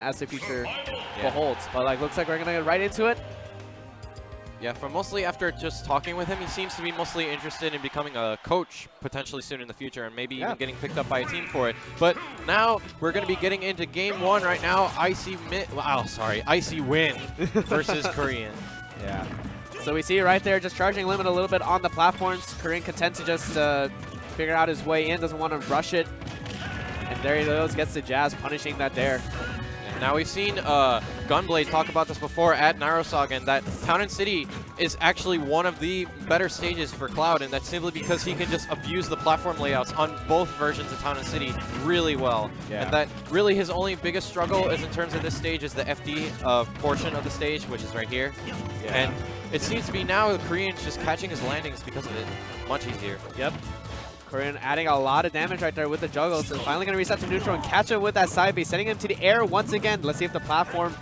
as the future beholds. But like, looks like we're gonna get right into it. Yeah, from mostly after just talking with him, he seems to be mostly interested in becoming a coach potentially soon in the future, and maybe even getting picked up by a team for it. But now we're going to be getting into game one right now. Icy Wind versus K0rean. Yeah. So we see right there, just charging limit a little bit on the platforms. K0rean content to just figure out his way in, doesn't want to rush it. And there he goes, gets the jazz, punishing that dare. Now we've seen Gunblade talk about this before at Narosagan, that Town and City is actually one of the better stages for Cloud, and that's simply because he can just abuse the platform layouts on both versions of Town and City really well. Yeah. And that really his only biggest struggle is in terms of this stage is the FD portion of the stage, which is right here. Yeah. And it seems to be now the K0rean's just catching his landings because of it much easier. Yep. K0rean adding a lot of damage right there with the juggle, so finally going to reset to neutral and catch him with that side B, sending him to the air once again. Let's see if the platform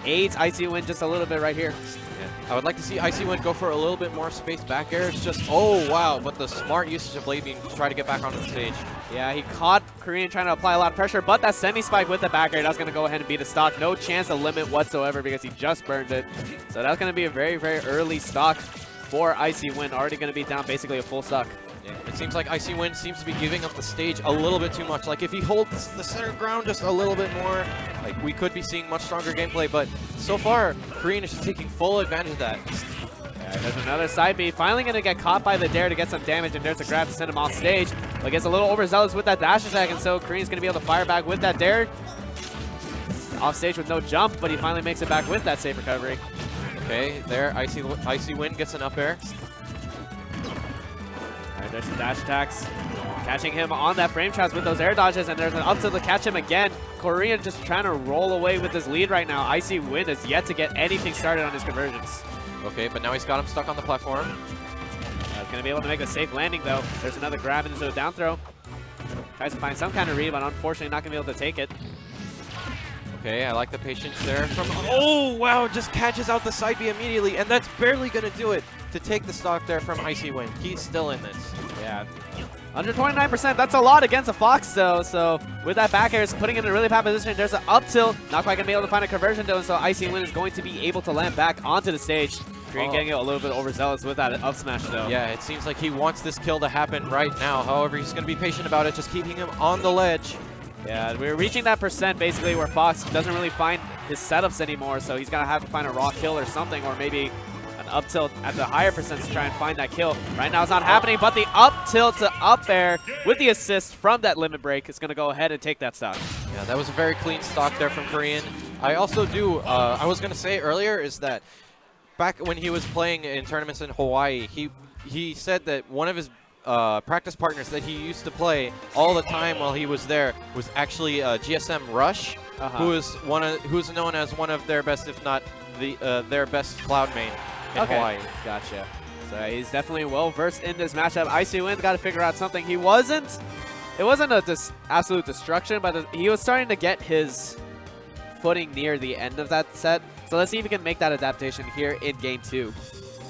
aids Icy Wind just a little bit right here. Yeah. I would like to see Icy Wind go for a little bit more space back air. It's just, oh wow, but the smart usage of Blade Beam to try to get back onto the stage. Yeah, he caught K0rean trying to apply a lot of pressure, but that semi-spike with the back air, that's going to go ahead and beat the stock. No chance of limit whatsoever because he just burned it. So that's going to be a very, very early stock for Icy Wind, already going to be down basically a full stock. Yeah, it seems like Icy Wind seems to be giving up the stage a little bit too much. Like if he holds the center ground just a little bit more, like we could be seeing much stronger gameplay. But so far, K0rean is just taking full advantage of that. Yeah, there's another side B. Finally going to get caught by the dare to get some damage, and there's a grab to send him off stage. But gets a little overzealous with that dash attack, and so K0rean's going to be able to fire back with that dare. Off stage with no jump, but he finally makes it back with that safe recovery. Okay, there, Icy Wind gets an up air. There's some dash attacks, catching him on that frame traps with those air dodges, and there's an up tilt to catch him again. K0rean just trying to roll away with his lead right now. Icy Wind has yet to get anything started on his conversions. Okay, but now he's got him stuck on the platform. He's going to be able to make a safe landing, though. There's another grab into the down throw. Tries to find some kind of read, but unfortunately not going to be able to take it. Okay, I like the patience there from... Oh, wow, just catches out the side B immediately, and that's barely going to do it to take the stock there from Icy Wind. He's still in this. Yeah. Under 29%, that's a lot against a Fox, though. So with that back air, it's putting him in a really bad position. There's an up tilt. Not quite going to be able to find a conversion, though, so Icy Wind is going to be able to land back onto the stage. K0rean getting a little bit overzealous with that up smash, though. Yeah, it seems like he wants this kill to happen right now. However, he's going to be patient about it, just keeping him on the ledge. Yeah, we're reaching that percent basically where Fox doesn't really find his setups anymore, so he's going to have to find a raw kill or something, or maybe an up tilt at the higher percent to try and find that kill. Right now it's not happening, but the up tilt to up air with the assist from that limit break is going to go ahead and take that stock. Yeah, that was a very clean stock there from K0rean. I also do, I was going to say earlier is that back when he was playing in tournaments in Hawaii, he said that one of his practice partners that he used to play all the time while he was there was actually GSM Rush, who's known as one of their best, if not their best Cloud main in Hawaii. Gotcha. So he's definitely well versed in this matchup. Icy Wind got to figure out something. It wasn't a absolute destruction, but he was starting to get his footing near the end of that set. So let's see if we can make that adaptation here in game 2.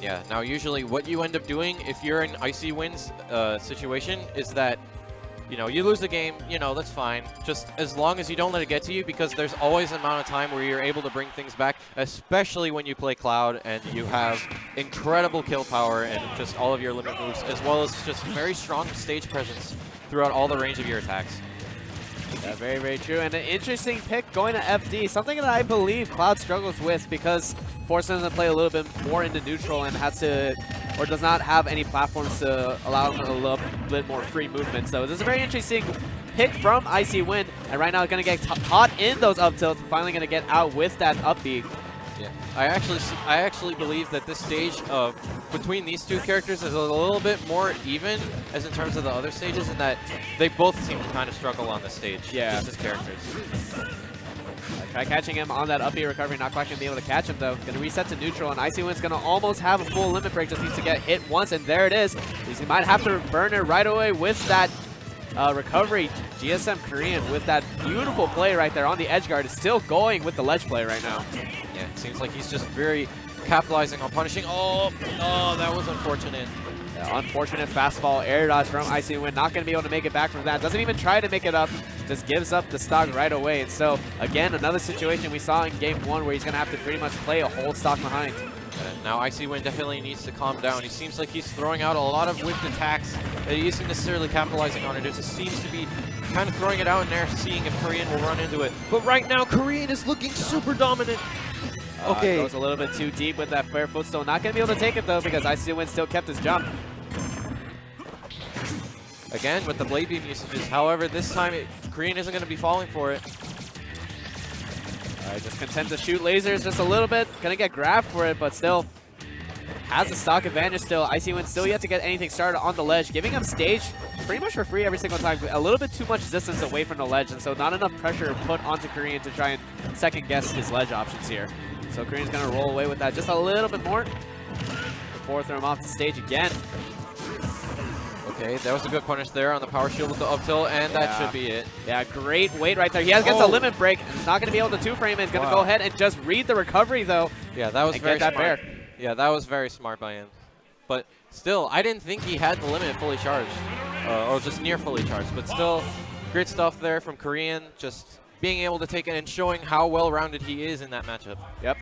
Yeah, now usually what you end up doing if you're in Icy Wind's situation is that, you know, you lose the game, you know, that's fine. Just as long as you don't let it get to you, because there's always an amount of time where you're able to bring things back, especially when you play Cloud and you have incredible kill power and just all of your limit moves, as well as just very strong stage presence throughout all the range of your attacks. Yeah, very, very true. And an interesting pick going to FD, something that I believe Cloud struggles with because forces him to play a little bit more into neutral and has to, or does not have any platforms to allow him a little bit more free movement. So this is a very interesting pick from Icy Wind, and right now going to get caught in those up tilts, finally going to get out with that up B. Yeah, I actually believe that this stage between these two characters is a little bit more even as in terms of the other stages, in that they both seem to kind of struggle on this stage. Yeah, just as characters. Try catching him on that up B recovery, not quite going to be able to catch him though. Going to reset to neutral, and Icy Wind's going to almost have a full limit break, just needs to get hit once, and there it is. He might have to burn it right away with that recovery. GSM K0rean with that beautiful play right there on the edge guard is still going with the ledge play right now. Yeah, it seems like he's just very capitalizing on punishing. Oh, that was unfortunate. Yeah, unfortunate fastball air dodge from Icy Wind. Not going to be able to make it back from that. Doesn't even try to make it up. just gives up the stock right away. And so, again, another situation we saw in game 1 where he's going to have to pretty much play a whole stock behind. Now Icy Wind definitely needs to calm down. He seems like he's throwing out a lot of whipped attacks that he isn't necessarily capitalizing on. It just seems to be kind of throwing it out in there, seeing if K0rean will run into it. But right now, K0rean is looking super dominant. Okay. Goes a little bit too deep with that fair footstool. Not going to be able to take it, though, because Icy Wind still kept his jump. Again, with the blade beam usages. However, this time, K0rean isn't going to be falling for it. Just content to shoot lasers just a little bit. Gonna get grabbed for it, but still has the stock advantage still. Icy Wind still yet to get anything started on the ledge, giving him stage pretty much for free every single time. A little bit too much distance away from the ledge, and so not enough pressure put onto K0rean to try and second guess his ledge options here. So K0rean's gonna roll away with that just a little bit more before throwing him off the stage again. Okay, that was a good punish there on the power shield with the up tilt, and that should be it. Yeah, great weight right there. He gets a limit break, and he's not going to be able to two-frame it. He's going to go ahead and just read the recovery, though. Yeah, that was very smart. Bair. Yeah, that was very smart by him. But still, I didn't think he had the limit fully charged, or just near fully charged. But still, great stuff there from K0rean, just being able to take it and showing how well-rounded he is in that matchup. Yep.